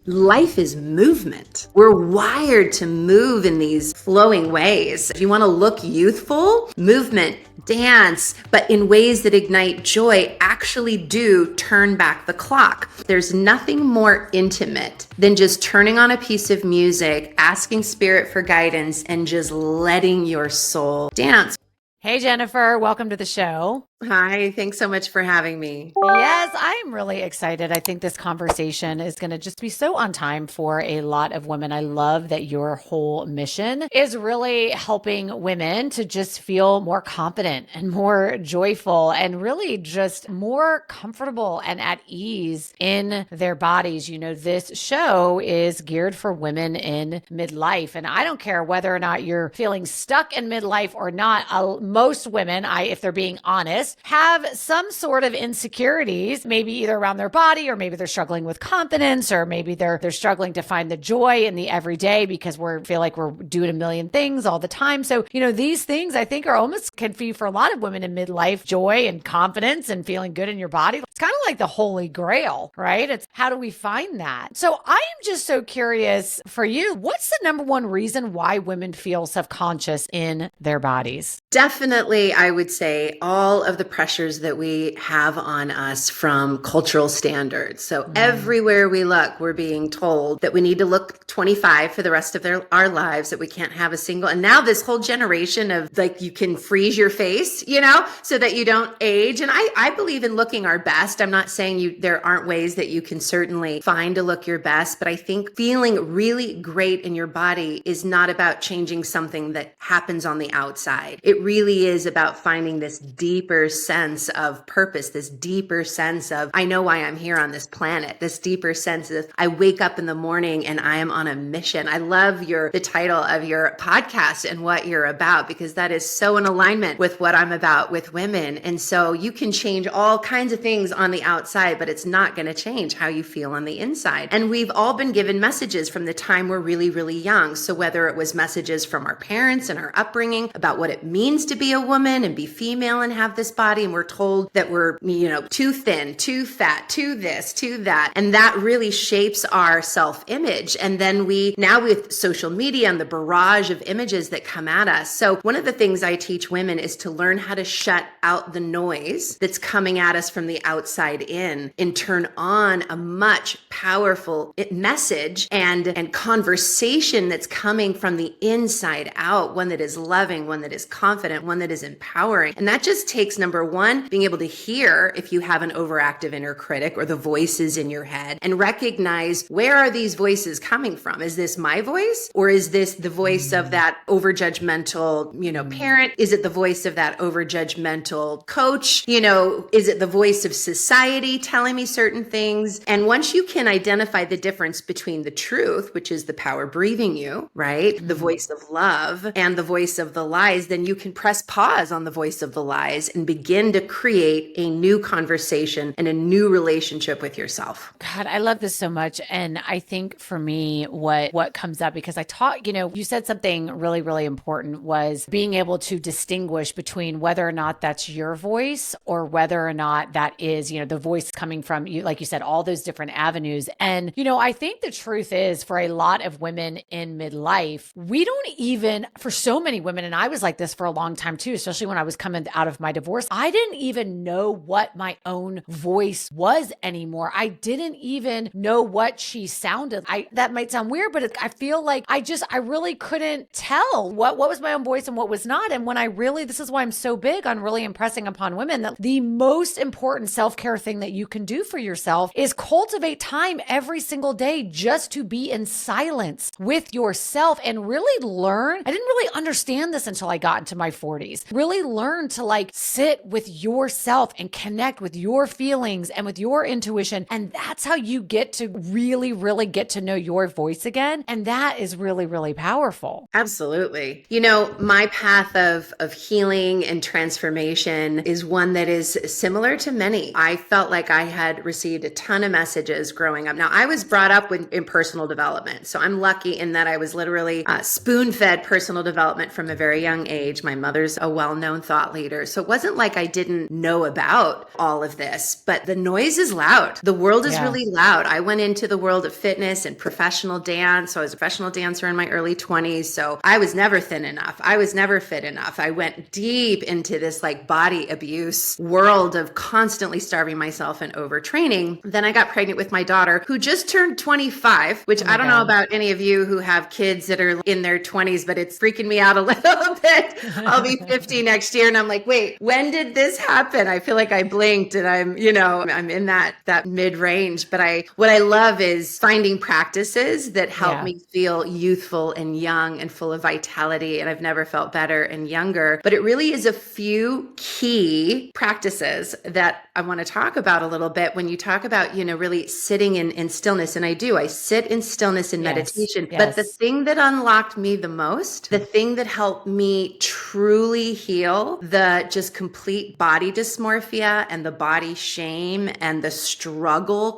Life is movement. We're wired to move in these flowing ways. If you want to look youthful, movement, dance, but in ways that ignite joy actually do turn back the clock. There's nothing more intimate than just turning on a piece of music, asking spirit for guidance, and just letting your soul dance. Hey, Jennifer, welcome to the show. Hi, thanks so much for having me. Yes, I'm really excited. I think this conversation is going to just be so on time for a lot of women. I love that your whole mission is really helping women to just feel more confident and more joyful and really just more comfortable and at ease in their bodies. You know, this show is geared for women in midlife, and I don't care whether or not you're feeling stuck in midlife or not. Most women, if they're being honest, have some sort of insecurities, maybe either around their body, or maybe they're struggling with confidence, or maybe they're struggling to find the joy in the everyday because we feel like we're doing a million things all the time. So, you know, these things I think are almost can be for a lot of women in midlife, joy and confidence and feeling good in your body. It's kind of like the holy grail, right? It's how do we find that? So I am just so curious for you, what's the number one reason why women feel self-conscious in their bodies? Definitely, I would say all of the pressures that we have on us from cultural standards. So everywhere we look, we're being told that we need to look 25 for the rest of our lives, that we can't have a single. And now this whole generation of like, you can freeze your face, you know, so that you don't age. And I believe in looking our best. I'm not saying there aren't ways that you can certainly find to look your best, but I think feeling really great in your body is not about changing something that happens on the outside. It really is about finding this deeper sense of purpose, this deeper sense of, I know why I'm here on this planet, this deeper sense of, I wake up in the morning and I am on a mission. I love the title of your podcast and what you're about, because that is so in alignment with what I'm about with women. And so you can change all kinds of things on the outside, but it's not going to change how you feel on the inside. And we've all been given messages from the time we're really, really young. So whether it was messages from our parents and our upbringing about what it means to be a woman and be female and have this body, and we're told that we're, you know, too thin, too fat, too this, too that. And that really shapes our self-image. And then now with social media and the barrage of images that come at us. So one of the things I teach women is to learn how to shut out the noise that's coming at us from the outside in and turn on a much powerful message and conversation that's coming from the inside out, one that is loving, one that is confident, one that is empowering. And that just takes, number one, being able to hear if you have an overactive inner critic or the voices in your head, and recognize, where are these voices coming from? Is this my voice, or is this the voice of that overjudgmental, parent? Is it the voice of that overjudgmental coach? Is it the voice of society telling me certain things? And once you can identify the difference between the truth, which is the power breathing you, right? The voice of love, and the voice of the lies, then you can press pause on the voice of the lies and begin to create a new conversation and a new relationship with yourself. God, I love this so much. And I think for me, what comes up, because I taught, you said something really, really important, was being able to distinguish between whether or not that's your voice or whether or not that is, the voice coming from you, like you said, all those different avenues. And, I think the truth is, for a lot of women in midlife, we don't even, for so many women, and I was like this for a long time too, especially when I was coming out of my divorce, I didn't even know what my own voice was anymore. I didn't even know what she sounded. That might sound weird, but I feel like I really couldn't tell what was my own voice and what was not. And when this is why I'm so big on really impressing upon women that the most important self-care thing that you can do for yourself is cultivate time every single day just to be in silence with yourself and really learn. I didn't really understand this until I got into my 40s. Really learn to sit with yourself and connect with your feelings and with your intuition. And that's how you get to really, really get to know your voice again. And that is really, really powerful. Absolutely. My path of healing and transformation is one that is similar to many. I felt like I had received a ton of messages growing up. Now, I was brought up in personal development. So I'm lucky in that I was literally spoon-fed personal development from a very young age. My mother's a well-known thought leader. So it wasn't like I didn't know about all of this, but the noise is loud. The world is Yeah. really loud. I went into the world of fitness and professional dance. So I was a professional dancer in my early 20s. So I was never thin enough. I was never fit enough. I went deep into this like body abuse world of constantly starving myself and overtraining. Then I got pregnant with my daughter, who just turned 25, which Oh my I don't know God. about any of you who have kids that are in their 20s, but it's freaking me out a little bit. I'll be 50 next year. And I'm like, wait, when did this happen? I feel like I blinked and I'm in that mid range. But what I love is finding practices that help Yeah. me feel youthful and young and full of vitality. And I've never felt better and younger. But it really is a few key practices that I want to talk about a little bit when you talk about, really sitting in stillness. And I sit in stillness in Yes. meditation. But the Yes. thing that unlocked me the most, the thing that helped me truly heal the just complete body dysmorphia and the body shame and the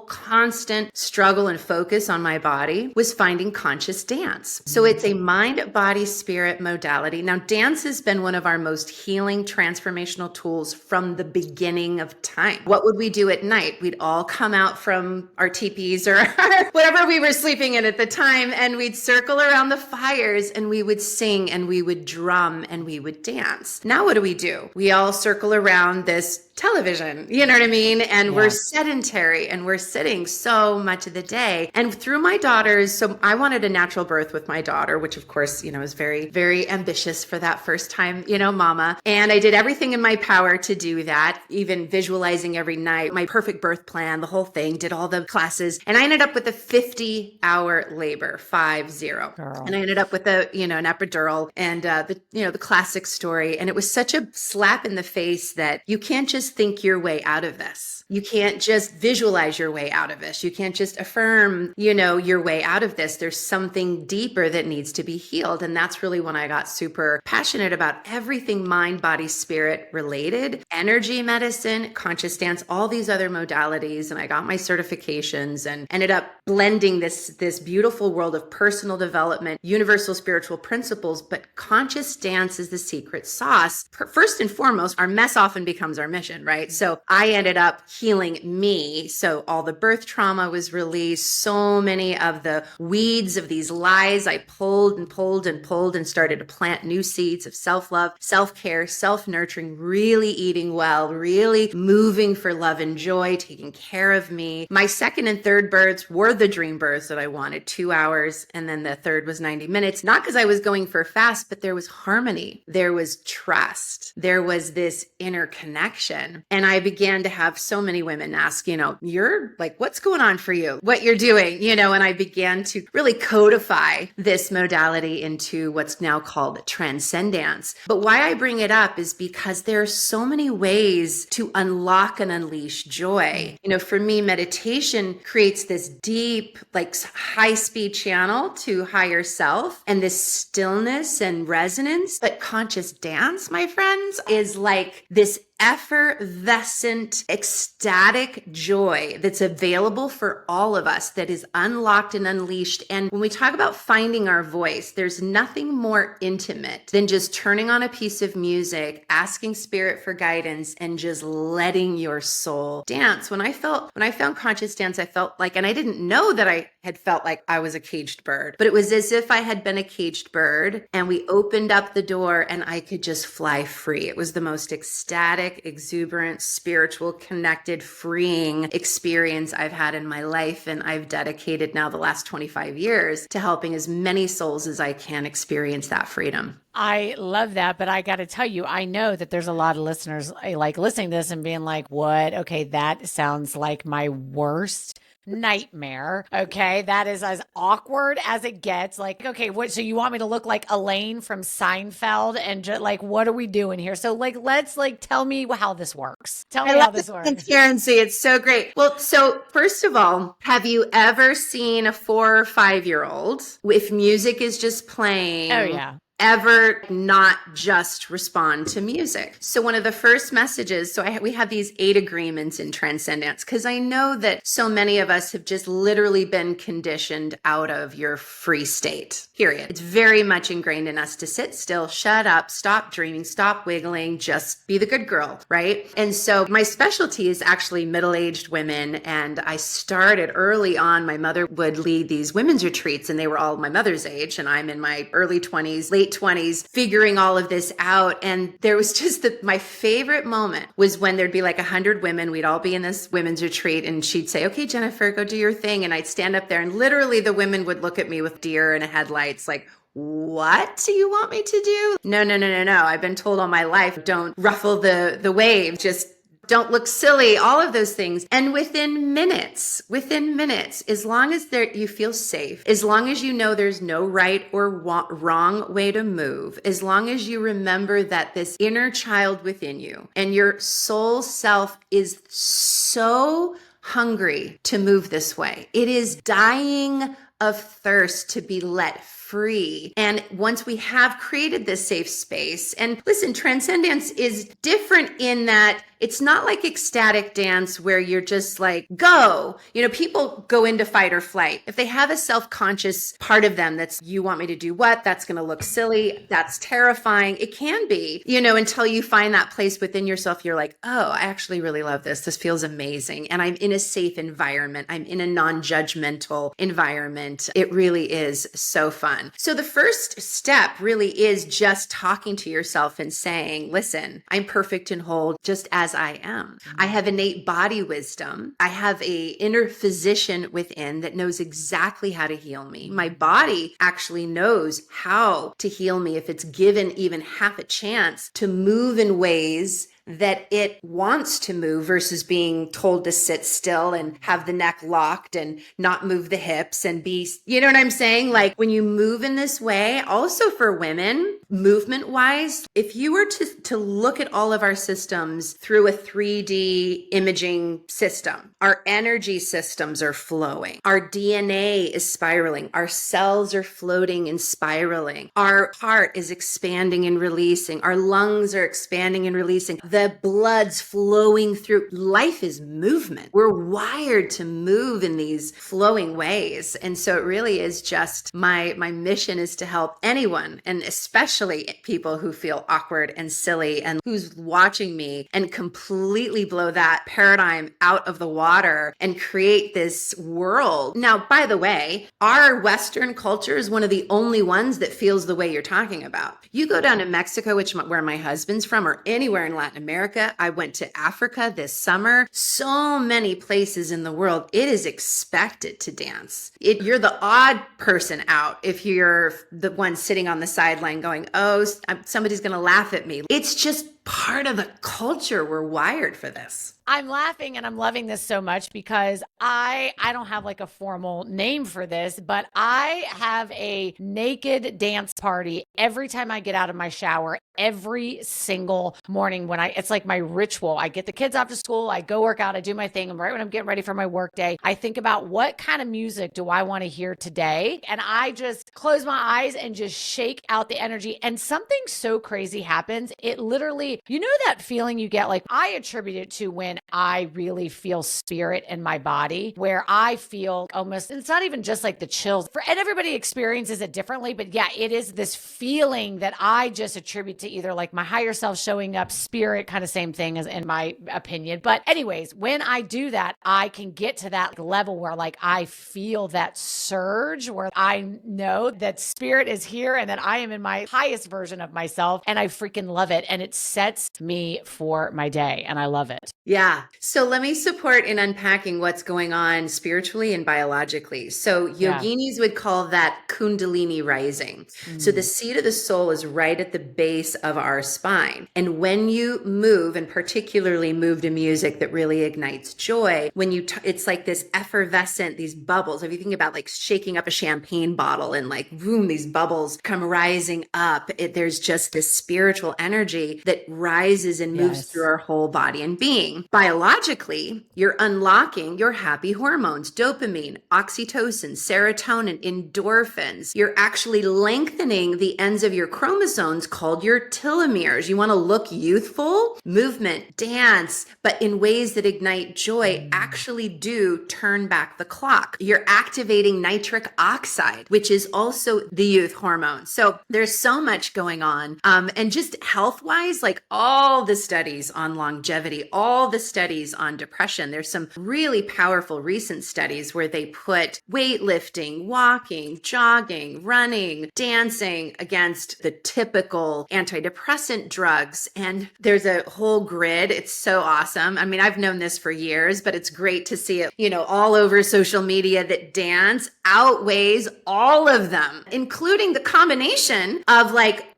constant struggle and focus on my body was finding conscious dance. So it's a mind, body, spirit modality. Now, dance has been one of our most healing, transformational tools from the beginning of time. What would we do at night? We'd all come out from our teepees or whatever we were sleeping in at the time, and we'd circle around the fires and we would sing and we would drum and we would dance. Now, what do? We all circle around this television, you know what I mean? And we're sedentary and we're sitting so much of the day. And through my daughters, so I wanted a natural birth with my daughter, which of course, is very, very ambitious for that first time, mama. And I did everything in my power to do that, even visualizing every night, my perfect birth plan, the whole thing, did all the classes. And I ended up with a 50-hour labor, 50. Girl. And I ended up with an epidural and the classic story. And it was such a slap in the face that you can't just think your way out of this. You can't just visualize your way out of this. You can't just affirm, your way out of this. There's something deeper that needs to be healed. And that's really when I got super passionate about everything mind, body, spirit related, energy medicine, conscious dance, all these other modalities. And I got my certifications and ended up blending this beautiful world of personal development, universal spiritual principles, but conscious dance is the secret sauce. First and foremost, our mess often becomes our mission, right? So I ended up healing me. So all the birth trauma was released. So many of the weeds of these lies I pulled and started to plant new seeds of self-love, self-care, self-nurturing, really eating well, really moving for love and joy, taking care of me. My second and third births were the dream births that I wanted, 2 hours. And then the third was 90 minutes, not because I was going for fast, but there was harmony. There was trust. There was this inner connection. And I began to have so many women ask, you're like, what's going on for you? What you're doing, and I began to really codify this modality into what's now called transcendence. But why I bring it up is because there are so many ways to unlock and unleash joy. For me, meditation creates this deep, like high speed channel to higher self and this stillness and resonance. But conscious dance, my friends, is like this effervescent, ecstatic joy that's available for all of us, that is unlocked and unleashed. And when we talk about finding our voice, there's nothing more intimate than just turning on a piece of music, asking spirit for guidance, and just letting your soul dance. When I found conscious dance, I felt like, and I didn't know that I had felt like I was a caged bird, but it was as if I had been a caged bird and we opened up the door and I could just fly free. It was the most ecstatic, exuberant, spiritual, connected, freeing experience I've had in my life. And I've dedicated now the last 25 years to helping as many souls as I can experience that freedom. I love that, but I got to tell you, I know that there's a lot of listeners like listening to this and being like, what? Okay, that sounds like my worst nightmare. Okay, that is as awkward as it gets. Like, okay, what? So you want me to look like Elaine from Seinfeld and just like, what are we doing here? So like, let's like tell me how this works. Tell me I how love this the works. transparency. It's so great. Well, so first of all, have you ever seen a 4 or 5-year-old if music is just playing? Oh yeah. ever not just respond to music. So one of the first messages, we have these 8 agreements in Transcendence, because I know that so many of us have just literally been conditioned out of your free state, period. It's very much ingrained in us to sit still, shut up, stop dreaming, stop wiggling, just be the good girl, right? And so my specialty is actually middle-aged women. And I started early on. My mother would lead these women's retreats, and they were all my mother's age. And I'm in my early 20s, late 20s, figuring all of this out. And there was just my favorite moment was when there'd be like 100 women. We'd all be in this women's retreat, and she'd say, okay, Jennifer, go do your thing. And I'd stand up there, and literally the women would look at me with deer in headlights, like, what do you want me to do? No. I've been told all my life, don't ruffle the wave, just don't look silly, all of those things. And within minutes, as long as you feel safe, as long as you know there's no right or wrong way to move, as long as you remember that this inner child within you and your soul self is so hungry to move this way. It is dying of thirst to be let free. And once we have created this safe space, and listen, transcendence is different in that it's not like ecstatic dance where you're just like, go. People go into fight or flight. If they have a self-conscious part of them that's, you want me to do what? That's going to look silly. That's terrifying. It can be, until you find that place within yourself, you're like, oh, I actually really love this. This feels amazing. And I'm in a safe environment. I'm in a non-judgmental environment. It really is so fun. So the first step really is just talking to yourself and saying, listen, I'm perfect and whole just as I am. I have innate body wisdom. I have a inner physician within that knows exactly how to heal me. My body actually knows how to heal me if it's given even half a chance to move in ways that it wants to move versus being told to sit still and have the neck locked and not move the hips and be, you know what I'm saying? Like when you move in this way, also for women, movement wise, if you were to look at all of our systems through a 3D imaging system, our energy systems are flowing. Our DNA is spiraling. Our cells are floating and spiraling. Our heart is expanding and releasing. Our lungs are expanding and releasing. The blood's flowing through. Life is movement. We're wired to move in these flowing ways. And so it really is just my mission is to help anyone, and especially people who feel awkward and silly and who's watching me, and completely blow that paradigm out of the water and create this world. Now, by the way, our Western culture is one of the only ones that feels the way you're talking about. You go down to Mexico, where my husband's from, or anywhere in Latin America. I went to Africa this summer. So many places in the world, it is expected to dance. You're the odd person out if you're the one sitting on the sideline going, oh, somebody's going to laugh at me. It's just part of the culture. We're wired for this. I'm laughing and I'm loving this so much because I don't have like a formal name for this, but I have a naked dance party every time I get out of my shower, every single morning it's like my ritual. I get the kids off to school, I go work out, I do my thing. And right when I'm getting ready for my work day, I think about what kind of music do I want to hear today? And I just close my eyes and just shake out the energy. And something so crazy happens. It literally, that feeling you get, like I attribute it to when I really feel spirit in my body, where I feel almost, it's not even just like the chills, and everybody experiences it differently, but yeah, it is this feeling that I just attribute to either like my higher self showing up, spirit, kind of same thing as in my opinion. But anyways, when I do that, I can get to that level where like I feel that surge where I know that spirit is here and that I am in my highest version of myself, and I freaking love it. And it sets me for my day, and I love it. Yeah. So let me support in unpacking what's going on spiritually and biologically. So yoginis would call that Kundalini rising. So the seat of the soul is right at the base of our spine. And when you move, and particularly move to music that really ignites joy, when it's like this effervescent, these bubbles. If you think about like shaking up a champagne bottle and like, boom, these bubbles come rising up. There's just this spiritual energy that rises and moves through our whole body and being. Biologically, you're unlocking your happy hormones, dopamine, oxytocin, serotonin, endorphins. You're actually lengthening the ends of your chromosomes called your telomeres. You want to look youthful? Movement, dance, but in ways that ignite joy actually do turn back the clock. You're activating nitric oxide, which is also the youth hormone. So there's so much going on. And just health-wise, like all the studies on longevity, all the studies on depression, there's some really powerful recent studies where they put weightlifting, walking, jogging, running, dancing against the typical antidepressant drugs. And there's a whole grid. It's so awesome. I mean, I've known this for years, but it's great to see it, all over social media that dance outweighs all of them, including the combination of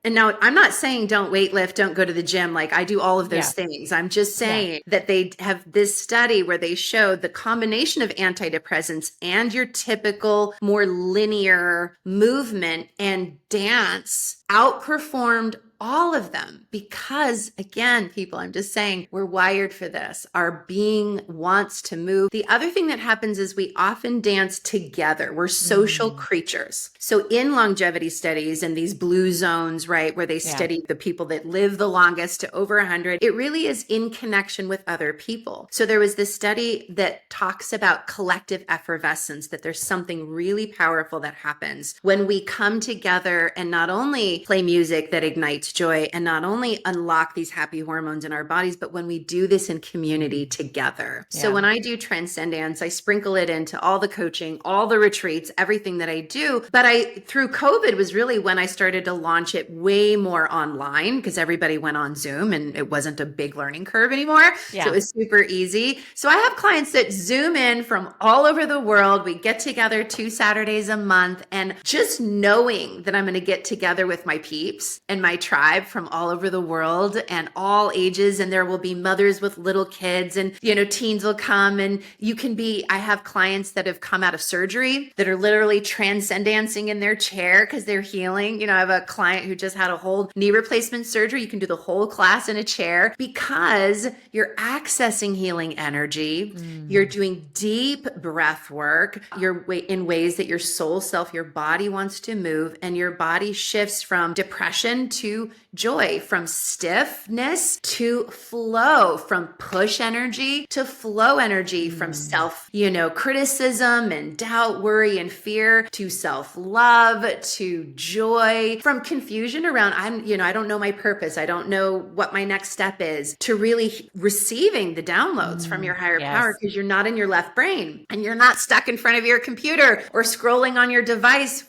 and now I'm not saying don't weightlift, don't go to the gym. Like I do all of those things. I'm just saying that they have this study where they showed the combination of antidepressants and your typical more linear movement and dance outperformed all of them because, again, people, I'm just saying we're wired for this. Our being wants to move. The other thing that happens is we often dance together. We're social creatures. So in longevity studies and these blue zones, right, where they study the people that live the longest to over 100, it really is in connection with other people. So there was this study that talks about collective effervescence, that there's something really powerful that happens when we come together and not only play music that ignites joy and not only unlock these happy hormones in our bodies, but when we do this in community together. So when I do Transcendence, I sprinkle it into all the coaching, all the retreats, everything that I do. But through COVID was really when I started to launch it way more online because everybody went on Zoom and it wasn't a big learning curve anymore. So it was super easy. So I have clients that Zoom in from all over the world. We get together 2 Saturdays a month, and just knowing that I'm going to get together with my peeps and my tribe from all over the world and all ages, and there will be mothers with little kids and teens will come, and I have clients that have come out of surgery that are literally transcendancing in their chair because they're healing. I have a client who just had a whole knee replacement surgery. You can do the whole class in a chair because you're accessing healing energy. You're doing deep breath work. You're in ways that your soul self, your body wants to move, and your body shifts from depression to joy, from stiffness to flow, from push energy to flow energy, from self, criticism and doubt, worry and fear to self-love, to joy, from confusion around, I don't know my purpose. I don't know what my next step is, to really receiving the downloads from your higher power because you're not in your left brain and you're not stuck in front of your computer or scrolling on your device,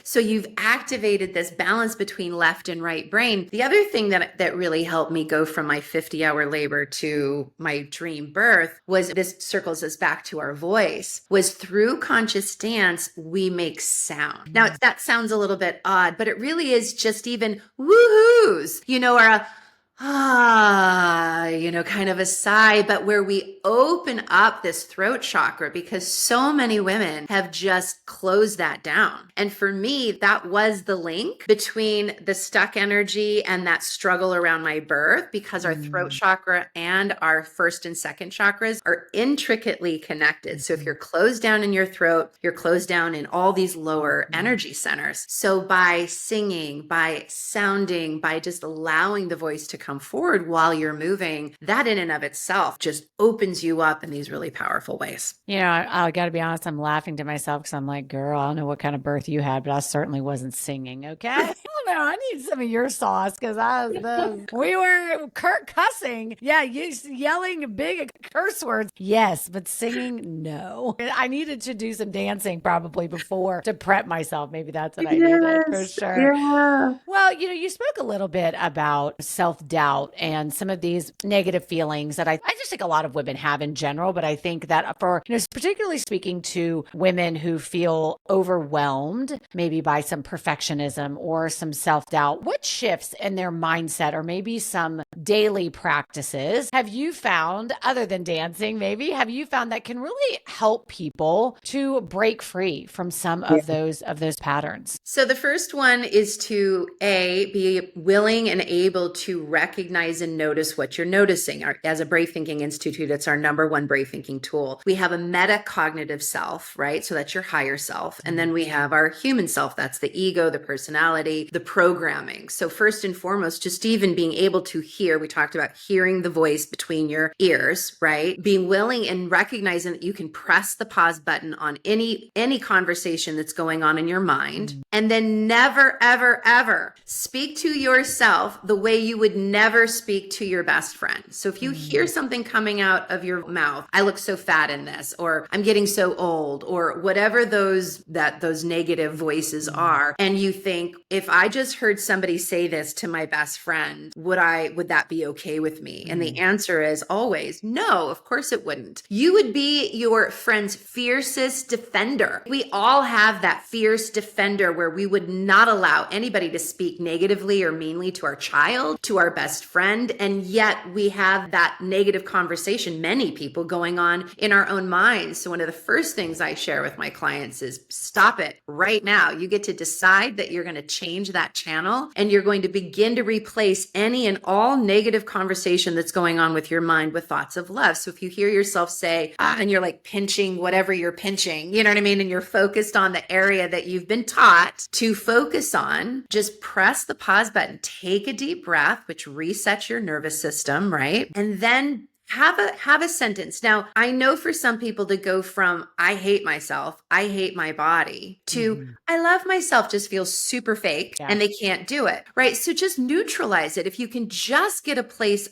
so you've activated this balance between left and right brain. The other thing that really helped me go from my 50-hour labor to my dream birth was, this circles us back to our voice, was through conscious dance, we make sound. Now that sounds a little bit odd, but it really is just even woohoos, or a kind of a sigh, but where we open up this throat chakra because so many women have just closed that down. And for me, that was the link between the stuck energy and that struggle around my birth, because our throat chakra and our first and second chakras are intricately connected. So if you're closed down in your throat, you're closed down in all these lower energy centers. So by singing, by sounding, by just allowing the voice to come forward while you're moving, that in and of itself just opens you up in these really powerful ways. I got to be honest, I'm laughing to myself because I'm like, girl, I don't know what kind of birth you had, but I certainly wasn't singing. Okay. I don't know. I need some of your sauce because we were cussing. Yeah. You yelling big curse words. Yes. But singing, no. I needed to do some dancing probably before to prep myself. Maybe that's what I needed for sure. Yeah. Well, you spoke a little bit about self-doubt and some of these negative feelings that I just think a lot of women have in general, but I think that for, particularly speaking to women who feel overwhelmed, maybe by some perfectionism or some self-doubt, what shifts in their mindset or maybe some daily practices have you found, other than dancing, maybe, have you found that can really help people to break free from some of those patterns? So the first one is to be willing and able to recognize and notice what you're noticing. As a Brave Thinking Institute, it's our number one brave thinking tool. We have a metacognitive self, right? So that's your higher self. And then we have our human self. That's the ego, the personality, the programming. So first and foremost, just even being able to hear, we talked about hearing the voice between your ears, right? Being willing and recognizing that you can press the pause button on any conversation that's going on in your mind. And then never, ever, ever speak to yourself the way you would never speak to your best friend. So if you hear something coming out of your mouth, I look so fat in this, or I'm getting so old, or whatever those negative voices are, and you think, if I just heard somebody say this to my best friend, would that be okay with me? And the answer is always no, of course it wouldn't. You would be your friend's fiercest defender. We all have that fierce defender where we would not allow anybody to speak negatively or meanly to our child, to our best friend. And yet we have that negative conversation, many people, going on in our own minds. So one of the first things I share with my clients is stop it right now. You get to decide that you're going to change that channel, and you're going to begin to replace any and all negative conversation that's going on with your mind with thoughts of love. So if you hear yourself say, and you're like pinching whatever you're pinching, you know what I mean? And you're focused on the area that you've been taught to focus on, just press the pause button, take a deep breath, which resets your nervous system, right? And then have a sentence. Now, I know for some people to go from I hate myself, I hate my body, to I love myself just feels super fake and they can't do it, right? So just neutralize it. If you can just get a place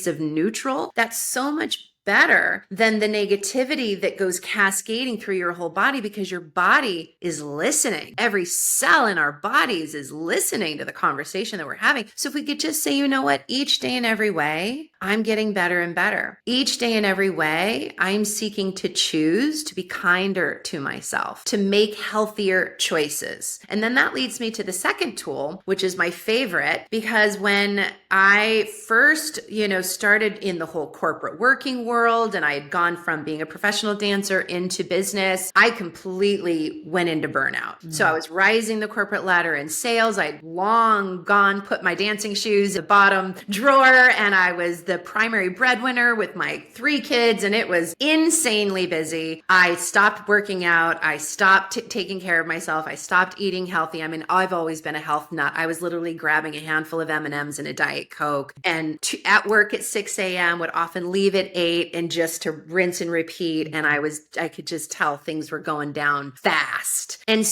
of neutral, that's so much better than the negativity that goes cascading through your whole body, because your body is listening. Every cell in our bodies is listening to the conversation that we're having. So if we could just say, you know what, each day in every way, I'm getting better and better. Each day in every way, I'm seeking to choose to be kinder to myself, to make healthier choices. And then that leads me to the second tool, which is my favorite, because when I first, started in the whole corporate working world, and I had gone from being a professional dancer into business, I completely went into burnout. So I was rising the corporate ladder in sales. I'd long gone, put my dancing shoes in the bottom drawer, and I was the primary breadwinner with my 3 kids, and it was insanely busy. I stopped working out. I stopped taking care of myself. I stopped eating healthy. I mean, I've always been a health nut. I was literally grabbing a handful of M&Ms and a Diet Coke, and at work at 6 a.m. would often leave at 8 and just to rinse and repeat. And I could just tell things were going down fast. And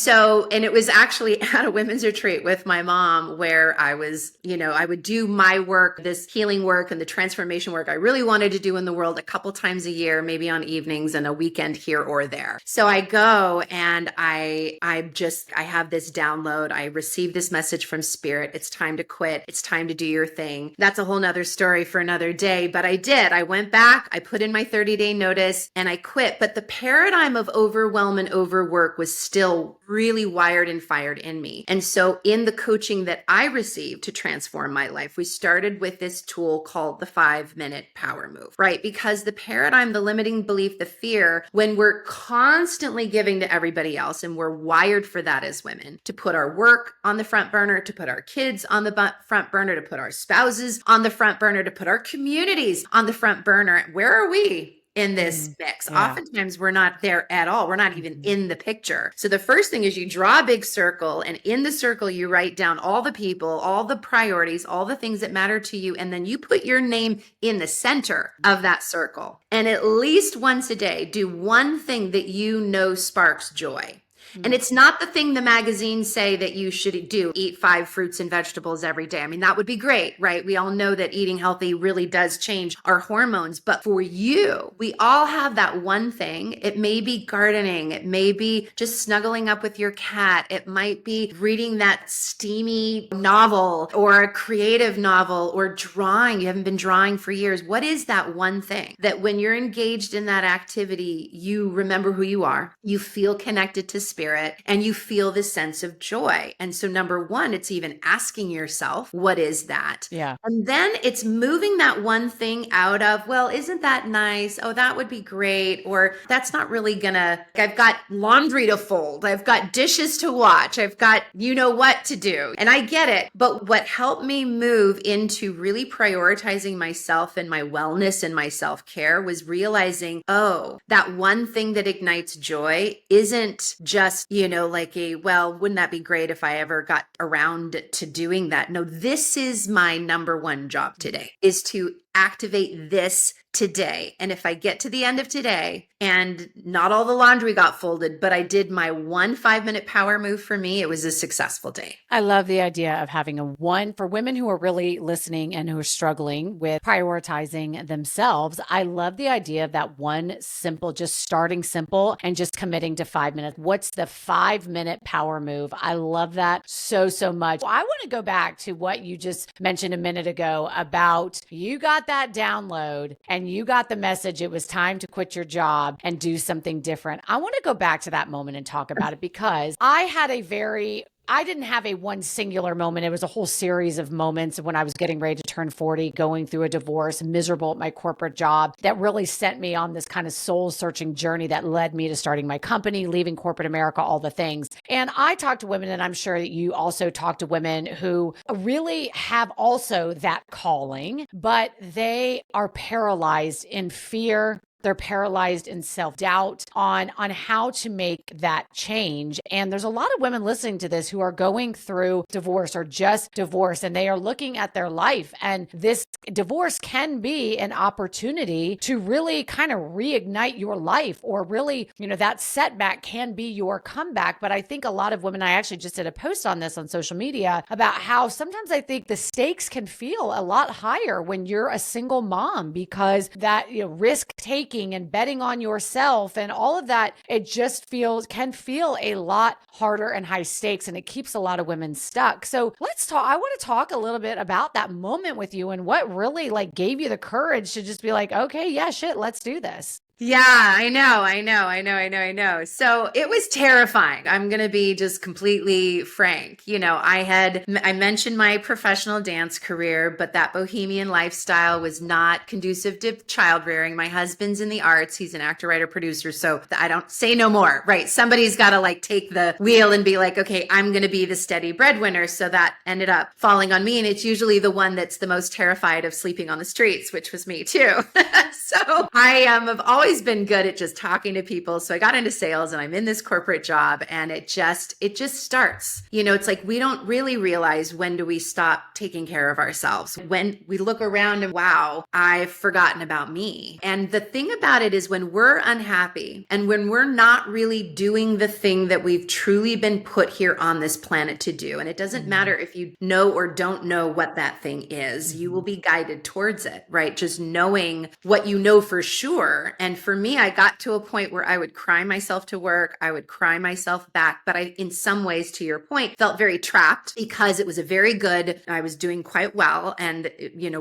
it was actually at a women's retreat with my mom where I was, I would do my work, this healing work and the transformation work I really wanted to do in the world a couple times a year, maybe on evenings and a weekend here or there. So I go and I have this download. I received this message from Spirit. It's time to quit. It's time to do your thing. That's a whole nother story for another day. But I did. I went back, I put in my 30-day notice, and I quit. But the paradigm of overwhelm and overwork was still really wired and fired in me. And so in the coaching that I received to transform my life, we started with this tool called the 5-minute power move, right? Because the paradigm, the limiting belief, the fear, when we're constantly giving to everybody else, and we're wired for that as women, to put our work on the front burner, to put our kids on the front burner, to put our spouses on the front burner, to put our communities on the front burner. Where are we in this mix? Oftentimes we're not there at all. We're not even in the picture. So the first thing is you draw a big circle, and in the circle you write down all the people, all the priorities, all the things that matter to you, and then you put your name in the center of that circle. And at least once a day, do one thing that sparks joy. And it's not the thing the magazines say that you should do, eat 5 fruits and vegetables every day. I mean, that would be great, right? We all know that eating healthy really does change our hormones. But for you, we all have that one thing. It may be gardening. It may be just snuggling up with your cat. It might be reading that steamy novel or a creative novel, or drawing. You haven't been drawing for years. What is that one thing that when you're engaged in that activity, you remember who you are, you feel connected to spirit, spirit, and you feel this sense of joy. And so number one, it's even asking yourself, what is that? Yeah. And then it's moving that one thing out of, well, isn't that nice? Oh, that would be great. Or that's not really gonna, I've got laundry to fold. I've got dishes to watch. I've got you know what to do. And I get it. But what helped me move into really prioritizing myself and my wellness and my self-care was realizing, oh, that one thing that ignites joy isn't just, like well, wouldn't that be great if I ever got around to doing that? No, this is my number one job today, is to activate this today. And if I get to the end of today and not all the laundry got folded, but I did my 5-minute power move for me, it was a successful day. I love the idea of having a one for women who are really listening and who are struggling with prioritizing themselves. I love the idea of that one simple, just starting simple and just committing to 5 minutes. What's the 5-minute power move? I love that so, so much. I want to go back to what you just mentioned a minute ago about you got that download and you got the message it was time to quit your job and do something different. I want to go back to that moment and talk about it because I didn't have a one singular moment. It was a whole series of moments when I was getting ready to turn 40, going through a divorce, miserable at my corporate job, that really sent me on this kind of soul searching journey that led me to starting my company, leaving corporate America, all the things. And I talk to women, and I'm sure that you also talk to women who really have also that calling, but they are paralyzed in fear. They're paralyzed in self-doubt on how to make that change. And there's a lot of women listening to this who are going through divorce or just divorce, and they are looking at their life. And this divorce can be an opportunity to really kind of reignite your life, or really, that setback can be your comeback. But I think a lot of women, I actually just did a post on this on social media about how sometimes I think the stakes can feel a lot higher when you're a single mom, because that risk taking and betting on yourself and all of that, it just can feel a lot harder and high stakes, and it keeps a lot of women stuck. So let's talk. I want to talk a little bit about that moment with you and what really gave you the courage to just be like, okay, yeah, shit, let's do this. Yeah, I know. So it was terrifying. I'm going to be just completely frank. I mentioned my professional dance career, but that bohemian lifestyle was not conducive to child rearing. My husband's in the arts. He's an actor, writer, producer. So I don't say no more, right? Somebody's got to take the wheel and be like, okay, I'm going to be the steady breadwinner. So that ended up falling on me. And it's usually the one that's the most terrified of sleeping on the streets, which was me too. So I have always been good at just talking to people. So I got into sales and I'm in this corporate job, and it just starts. It's like we don't really realize, when do we stop taking care of ourselves? When we look around and wow, I've forgotten about me. And the thing about it is, when we're unhappy and when we're not really doing the thing that we've truly been put here on this planet to do, and it doesn't matter if you know or don't know what that thing is, you will be guided towards it, right? Just knowing what you know for sure. And for me, I got to a point where I would cry myself to work. I would cry myself back. But I, in some ways, to your point, felt very trapped, because it was I was doing quite well. And,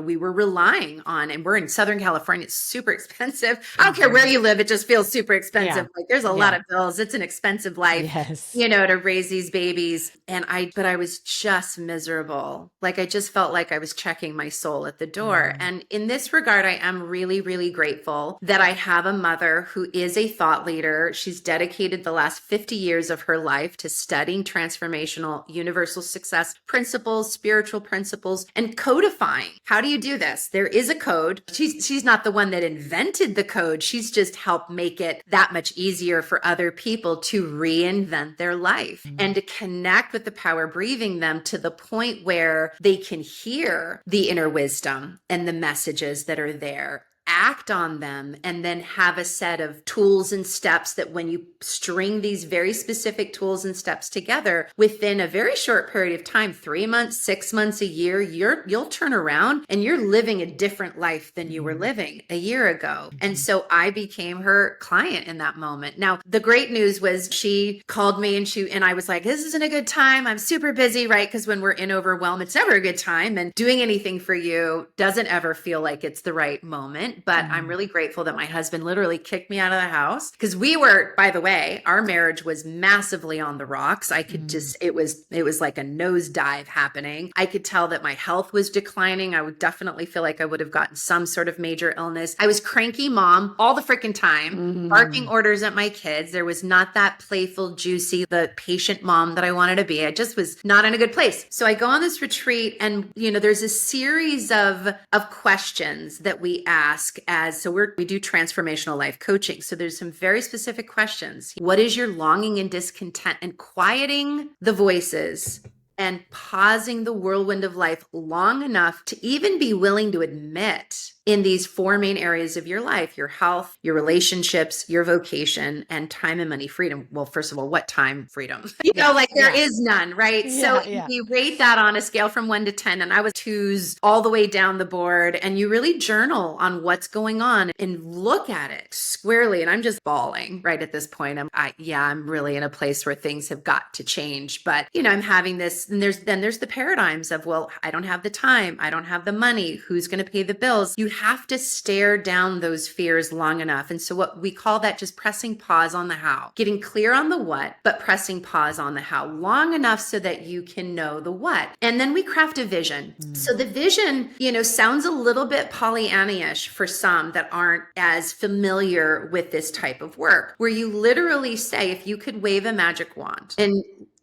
we were relying on, and we're in Southern California. It's super expensive. I don't care where you live. It just feels super expensive. Yeah. There's a lot of bills. It's an expensive life, Yes. to raise these babies. But I was just miserable. I just felt like I was checking my soul at the door. And in this regard, I am really, really grateful that I have a mother who is a thought leader. She's dedicated the last 50 years of her life to studying transformational universal success principles, spiritual principles, and codifying. How do you do this? There is a code. She's not the one that invented the code. She's just helped make it that much easier for other people to reinvent their life and to connect with the power breathing them to the point where they can hear the inner wisdom and the messages that are there, act on them, and then have a set of tools and steps that, when you string these very specific tools and steps together within a very short period of time, 3 months, 6 months, a year, you'll turn around and you're living a different life than you were living a year ago. And so I became her client in that moment. Now, the great news was she called me and I was like, this isn't a good time. I'm super busy, right? Because when we're in overwhelm, it's never a good time. And doing anything for you doesn't ever feel like it's the right moment. did, but I'm really grateful that my husband literally kicked me out of the house because we were, by the way, our marriage was massively on the rocks. I could just, it was like a nosedive happening. I could tell that my health was declining. I would definitely feel like I would have gotten some sort of major illness. I was cranky mom all the freaking time, barking orders at my kids. There was not that playful, juicy, the patient mom that I wanted to be. I just was not in a good place. So I go on this retreat and, there's a series of questions that we ask we do transformational life coaching. So there's some very specific questions. What is your longing and discontent? And quieting the voices and pausing the whirlwind of life long enough to even be willing to admit in these four main areas of your life, your health, your relationships, your vocation, and time and money freedom. Well, first of all, what time freedom? There is none, right? So we rate that on a scale from 1 to 10, and I was 2s all the way down the board. And you really journal on what's going on and look at it squarely. And I'm just bawling right at this point. I'm really in a place where things have got to change. But, I'm having this, and there's the paradigms of, well, I don't have the time. I don't have the money. Who's going to pay the bills? You have to stare down those fears long enough. And so what we call that just pressing pause on the how, getting clear on the what, but pressing pause on the how long enough so that you can know the what. And then we craft a vision. So the vision, sounds a little bit Pollyanna-ish for some that aren't as familiar with this type of work, where you literally say, if you could wave a magic wand and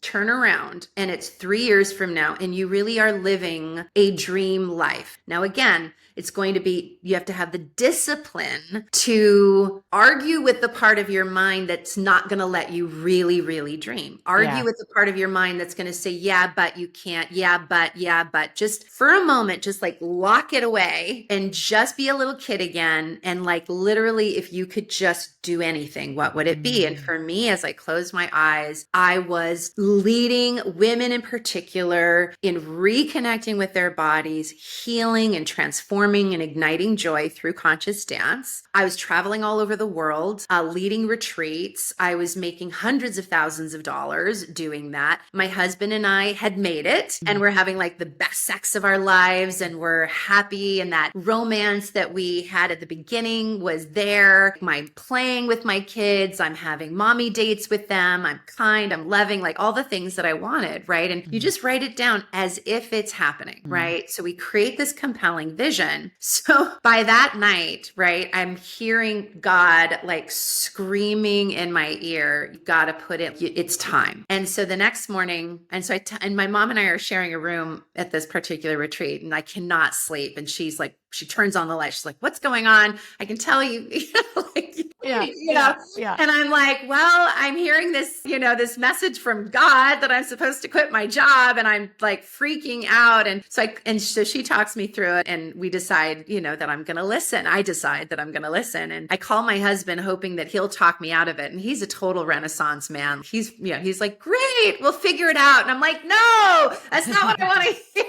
turn around and it's 3 years from now and you really are living a dream life. Now, again, it's going to be, you have to have the discipline to argue with the part of your mind that's not going to let you really, really dream. Argue with the part of your mind that's going to say, yeah, but you can't. Yeah, but just for a moment, just like lock it away and just be a little kid again. And like literally, if you could just do anything, what would it be? And for me, as I closed my eyes, I was leading women in particular in reconnecting with their bodies, healing and transforming and igniting joy through conscious dance. I was traveling all over the world, leading retreats. I was making hundreds of thousands of dollars doing that. My husband and I had made it, and we're having like the best sex of our lives, and we're happy. And that romance that we had at the beginning was there. I'm playing with my kids. I'm having mommy dates with them. I'm kind, I'm loving, like all the things that I wanted, right? And you just write it down as if it's happening, right? So we create this compelling vision. So by that night, right, I'm hearing God like screaming in my ear, you got to put it, it's time. And so the next morning, and my mom and I are sharing a room at this particular retreat, and I cannot sleep. And she's like, she turns on the light. She's like, what's going on? I can tell you, And I'm like, well, I'm hearing this, this message from God that I'm supposed to quit my job, and I'm like freaking out. And so she talks me through it, and we decide, that I'm going to listen. I decide that I'm going to listen. And I call my husband hoping that he'll talk me out of it. And he's a total Renaissance man. He's like, great, we'll figure it out. And I'm like, no, that's not what I want to hear.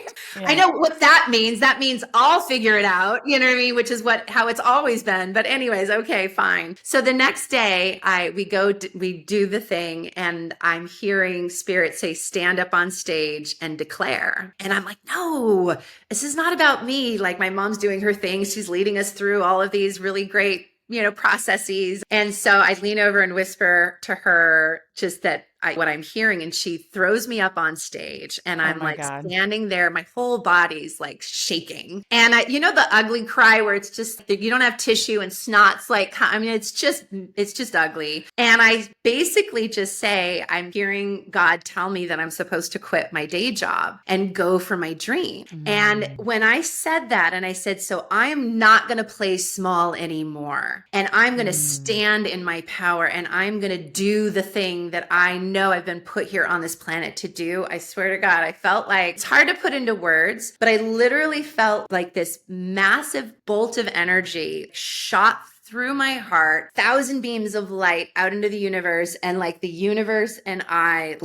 I know what that means. That means I'll figure it out, you know what I mean? Which is how it's always been. But anyways, okay, fine. So the next day we do the thing, and I'm hearing Spirit say, stand up on stage and declare. And I'm like, no, this is not about me. Like my mom's doing her thing. She's leading us through all of these really great, processes. And so I lean over and whisper to her just that what I'm hearing, and she throws me up on stage, and I'm standing there, my whole body's like shaking. And the ugly cry where it's just, you don't have tissue and snot's like, it's just ugly. And I basically just say, I'm hearing God tell me that I'm supposed to quit my day job and go for my dream. And when I said that, and I said, so I'm not going to play small anymore, and I'm going to stand in my power, and I'm going to do the thing that I know I've been put here on this planet to do. I swear to God, I felt like, it's hard to put into words, but I literally felt like this massive bolt of energy shot through my heart, 1,000 beams of light out into the universe, and like the universe and I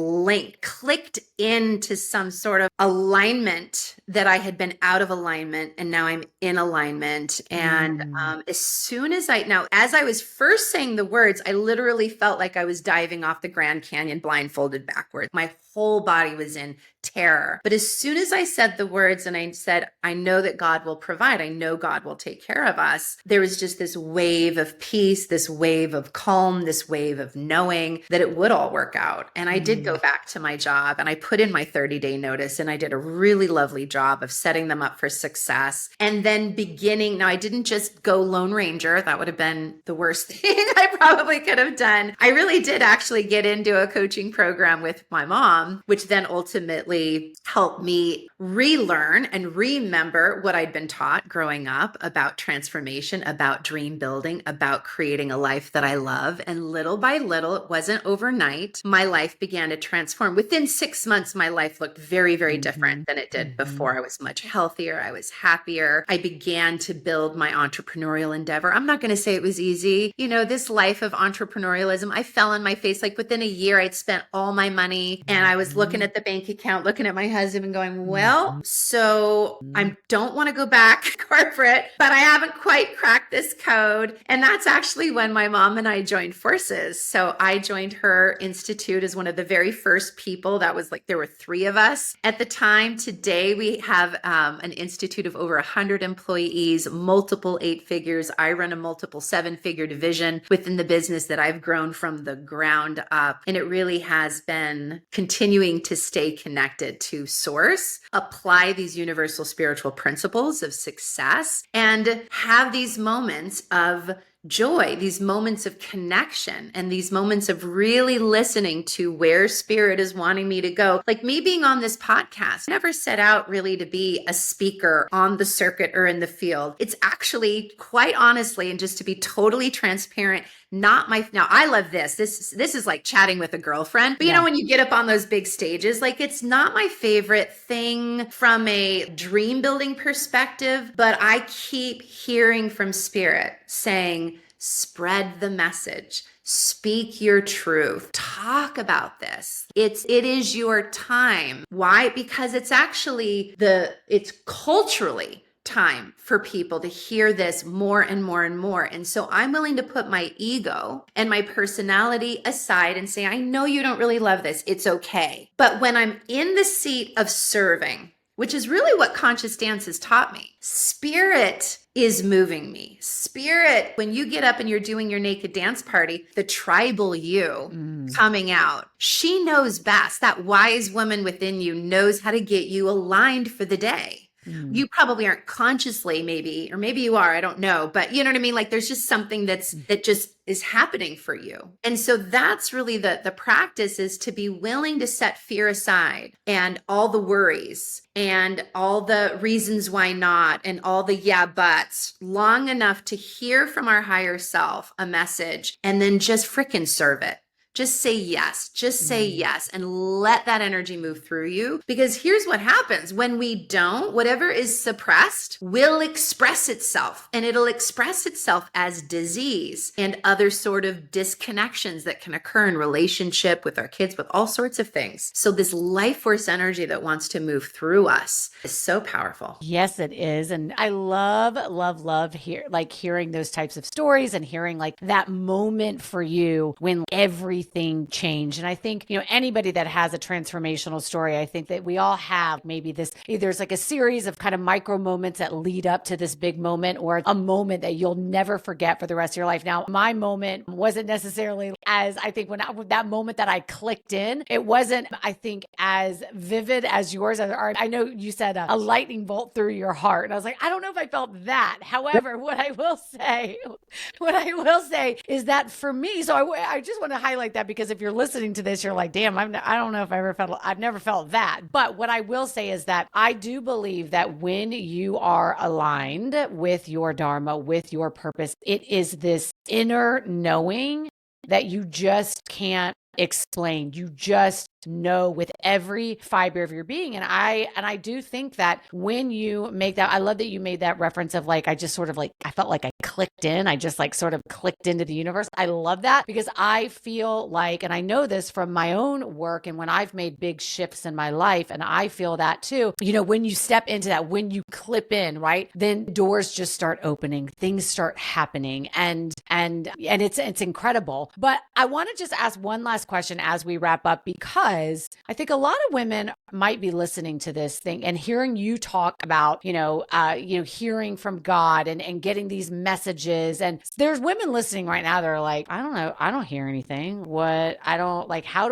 clicked into some sort of alignment that I had been out of alignment, and now I'm in alignment. And as I was first saying the words, I literally felt like I was diving off the Grand Canyon blindfolded backwards. My whole body was in care. But as soon as I said the words and I said, I know that God will provide, I know God will take care of us, there was just this wave of peace, this wave of calm, this wave of knowing that it would all work out. And I did go back to my job and I put in my 30-day notice and I did a really lovely job of setting them up for success. And then beginning, now I didn't just go Lone Ranger. That would have been the worst thing I probably could have done. I really did actually get into a coaching program with my mom, which then ultimately helped me relearn and remember what I'd been taught growing up about transformation, about dream building, about creating a life that I love. And little by little, it wasn't overnight, my life began to transform. Within 6 months, my life looked very, very different than it did before. I was much healthier. I was happier. I began to build my entrepreneurial endeavor. I'm not going to say it was easy. You know, this life of entrepreneurialism, I fell on my face. Like within a year, I'd spent all my money and I was looking at the bank account, looking at my husband and going, well, so I don't want to go back corporate, but I haven't quite cracked this code. And that's actually when my mom and I joined forces. So I joined her institute as one of the very first people. That was like, there were 3 of us at the time. Today, we have an institute of over 100 employees, multiple 8 figures. I run a multiple 7-figure division within the business that I've grown from the ground up. And it really has been continuing to stay connected to source, apply these universal spiritual principles of success, and have these moments of joy, these moments of connection, and these moments of really listening to where spirit is wanting me to go. Like me being on this podcast, I never set out really to be a speaker on the circuit or in the field. It's actually, quite honestly, and just to be totally transparent, not my, now I love this. This is like chatting with a girlfriend, but you know, when you get up on those big stages, like it's not my favorite thing from a dream building perspective, but I keep hearing from spirit saying, spread the message, speak your truth, talk about this. It is your time. Why? Because it's actually it's culturally time for people to hear this more and more and more. And so I'm willing to put my ego and my personality aside and say, I know you don't really love this. It's okay. But when I'm in the seat of serving, which is really what conscious dance has taught me, spirit is moving me. Spirit, when you get up and you're doing your naked dance party, the tribal you coming out, she knows best. That wise woman within you knows how to get you aligned for the day. You probably aren't consciously, maybe, or maybe you are, I don't know, but you know what I mean? Like there's just something that just is happening for you. And so that's really the practice, is to be willing to set fear aside and all the worries and all the reasons why not and all the yeah buts long enough to hear from our higher self a message and then just frickin' serve it. Just say yes. Just say yes and let that energy move through you. Because here's what happens when we don't, whatever is suppressed will express itself, and it'll express itself as disease and other sort of disconnections that can occur in relationship with our kids, with all sorts of things. So this life force energy that wants to move through us is so powerful. Yes, it is. And I love hearing those types of stories and hearing like that moment for you when everything changed. And I think, anybody that has a transformational story, I think that we all have maybe there's like a series of kind of micro moments that lead up to this big moment, or a moment that you'll never forget for the rest of your life. Now, my moment wasn't necessarily as, I think that moment that I clicked in, it wasn't, I think, as vivid as yours. I know you said a lightning bolt through your heart. And I was like, I don't know if I felt that. However, what I will say is that for me, so I just want to highlight that, because if you're listening to this, you're like, damn, I don't know if I've never felt that. But what I will say is that I do believe that when you are aligned with your dharma, with your purpose, it is this inner knowing that you just can't explain. You just know with every fiber of your being. And I do think that when you make that, I love that you made that reference of like, I just sort of like, I felt like I clicked in. I just like sort of clicked into the universe. I love that, because I feel like, and I know this from my own work and when I've made big shifts in my life, and I feel that too, when you step into that, when you clip in, right, then doors just start opening, things start happening, and it's incredible. But I want to just ask one last last question as we wrap up, because I think a lot of women might be listening to this thing and hearing you talk about, hearing from God and getting these messages. And there's women listening right now that are like, I don't know, I don't hear anything. How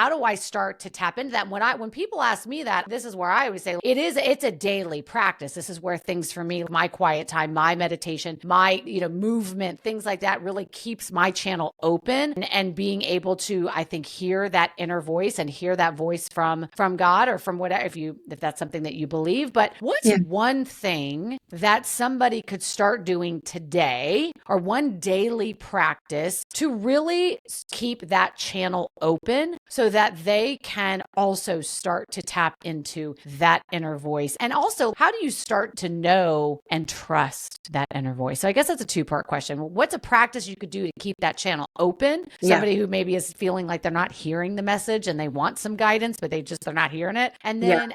do I start to tap into that? When people ask me that, this is where I always say it's a daily practice. This is where things for me, my quiet time, my meditation, my, movement, things like that really keeps my channel open, and being able to, I think, hear that inner voice and hear that voice from God, or from whatever, if that's something that you believe. But what's one thing that somebody could start doing today, or one daily practice to really keep that channel open so that they can also start to tap into that inner voice? And also, how do you start to know and trust that inner voice? So I guess that's a two-part question. What's a practice you could do to keep that channel open? Somebody who maybe is feeling like they're not hearing the message and they want some guidance, but they're not hearing it. And then,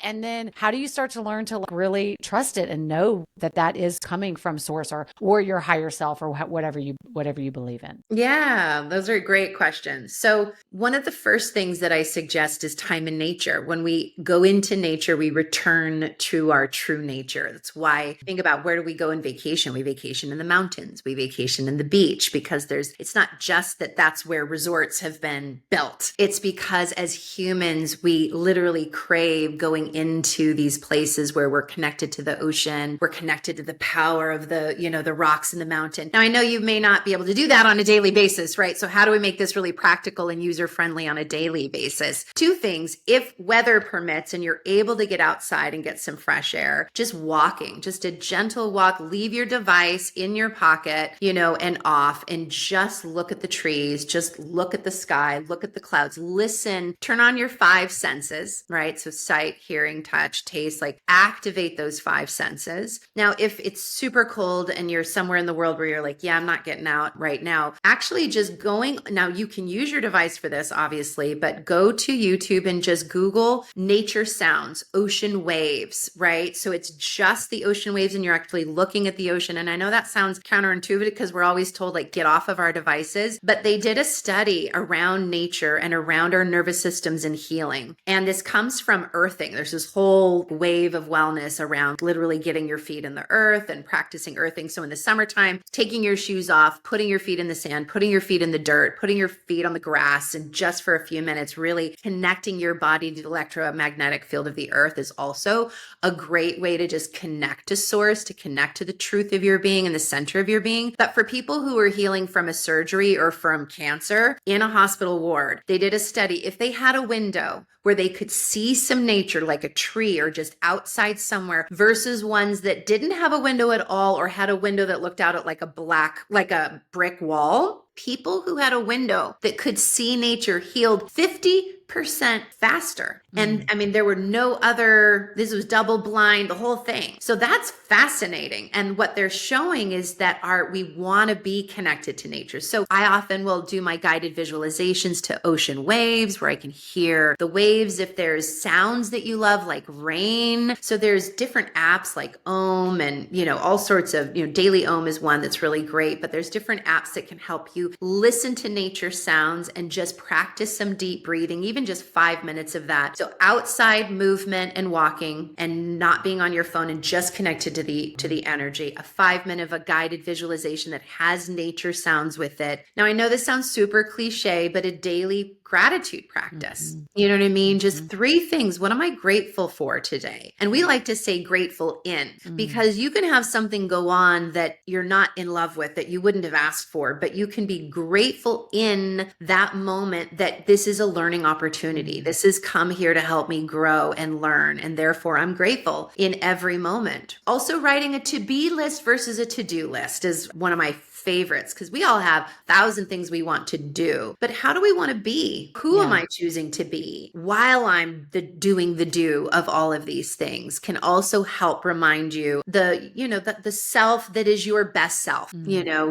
and then how do you start to learn to really trust it and know that that is coming from source, or your higher self, or whatever you believe in? Yeah, those are great questions. So one of the first things that I suggest is time in nature. When we go into nature, we return to our true nature. That's why think about, where do we go in vacation? We vacation in the mountains, we vacation in the beach, because it's not just that that's where resorts have been built. It's because as humans, we literally crave going into these places where we're connected to the ocean, we're connected to the power of the rocks in the mountain. Now, I know you may not be able to do that on a daily basis, right? So how do we make this really practical and user-friendly on a daily basis? Two things: if weather permits and you're able to get outside and get some fresh air, just walking, just a gentle walk, leave your device in your pocket, and off, and just look at the trees, just look at the sky, look at the clouds, listen, turn on your five senses, right? So sight, hearing, touch, taste, activate those five senses. Now, if it's super cold and you're somewhere in the world where you're like, yeah, I'm not getting out right now, actually just now you can use your device for this, obviously, but go to YouTube and just Google nature sounds, ocean waves, right? So it's just the ocean waves and you're actually looking at the ocean. And I know that sounds counterintuitive because we're always told get off of our devices, but they did a study around nature and around our nervous systems and healing. And this comes from earthing. There's this whole wave of wellness around literally getting your feet in the earth and practicing earthing. So in the summertime, taking your shoes off, putting your feet in the sand, putting your feet in the dirt, putting your feet on the grass, and just for a few minutes, really connecting your body to the electromagnetic field of the earth is also a great way to just connect to source, to connect to the truth of your being and the center of your being. But for people who are healing from a surgery or from cancer in a hospital ward, they did a study. If they had a window where they could see some nature, like a tree or just outside somewhere, versus ones that didn't have a window at all, or had a window that looked out at like a brick wall, people who had a window that could see nature healed 50% faster. And I mean, there were this was double blind, the whole thing. So that's fascinating. And what they're showing is that we want to be connected to nature. So I often will do my guided visualizations to ocean waves, where I can hear the waves. If there's sounds that you love, like rain. So there's different apps like Om and, all sorts of, Daily Om is one that's really great, but there's different apps that can help you listen to nature sounds and just practice some deep breathing, even just 5 minutes of that. So outside movement and walking and not being on your phone and just connected to the energy, a 5-minute of a guided visualization that has nature sounds with it. Now, I know this sounds super cliche, but a daily gratitude practice. You know what I mean? Just 3 things. What am I grateful for today? And we like to say grateful in, because you can have something go on that you're not in love with, that you wouldn't have asked for, but you can be grateful in that moment that this is a learning opportunity. This has come here to help me grow and learn. And therefore I'm grateful in every moment. Also, writing a to-be list versus a to-do list is one of my favorites, because we all have 1,000 things we want to do, but how do we want to be? Who am I choosing to be while I'm doing the do of all of these things can also help remind you the self that is your best self,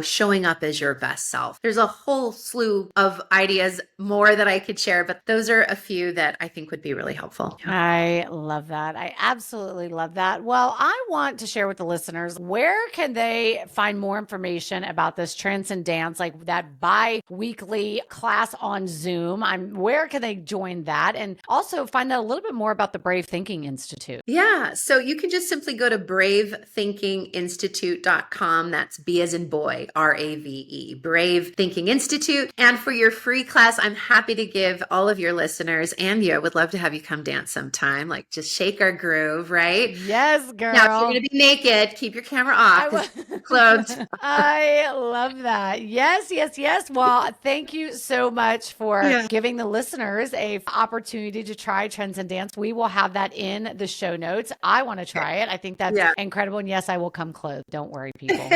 showing up as your best self. There's a whole slew of ideas more that I could share, but those are a few that I think would be really helpful. I love that. I absolutely love that. Well, I want to share with the listeners, where can they find more information about about this Transcendance, like that bi-weekly class on Zoom, where can they join that? And also find out a little bit more about the Brave Thinking Institute. Yeah. So you can just simply go to bravethinkinginstitute.com. That's B as in boy, RAVE, Brave Thinking Institute. And for your free class, I'm happy to give all of your listeners and you, I would love to have you come dance sometime, like just shake our groove, right? Yes, girl. Now, if you're going to be naked, keep your camera off. Clothes. I love that. Yes, yes, yes. Well, thank you so much for giving the listeners a opportunity to try Transcendance. We will have that in the show notes. I want to try it. I think that's incredible. And yes, I will come clothed. Don't worry, people.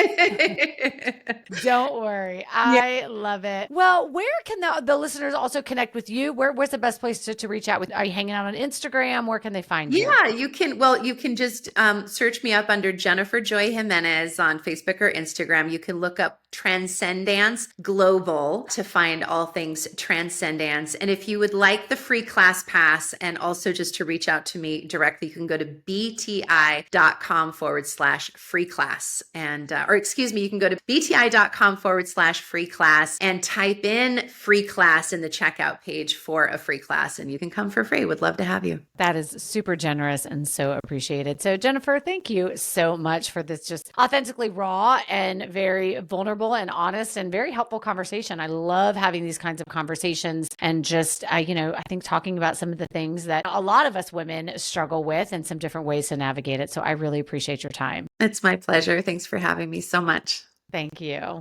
Don't worry. I love it. Well, where can the listeners also connect with you? Where's the best place to reach out with? Are you hanging out on Instagram? Where can they find you? Yeah, you can. Well, you can just search me up under Jennifer Joy Jimenez on Facebook or Instagram. You can look up Transcendance Global to find all things Transcendance. And if you would like the free class pass and also just to reach out to me directly, you can go to bti.com/free class. And, or excuse me, you can go to bti.com/free class and type in free class in the checkout page for a free class. And you can come for free. Would love to have you. That is super generous and so appreciated. So Jennifer, thank you so much for this just authentically raw and very vulnerable and honest and very helpful conversation. I love having these kinds of conversations and just, I think talking about some of the things that a lot of us women struggle with and some different ways to navigate it. So I really appreciate your time. It's my pleasure. Thanks for having me so much. Thank you.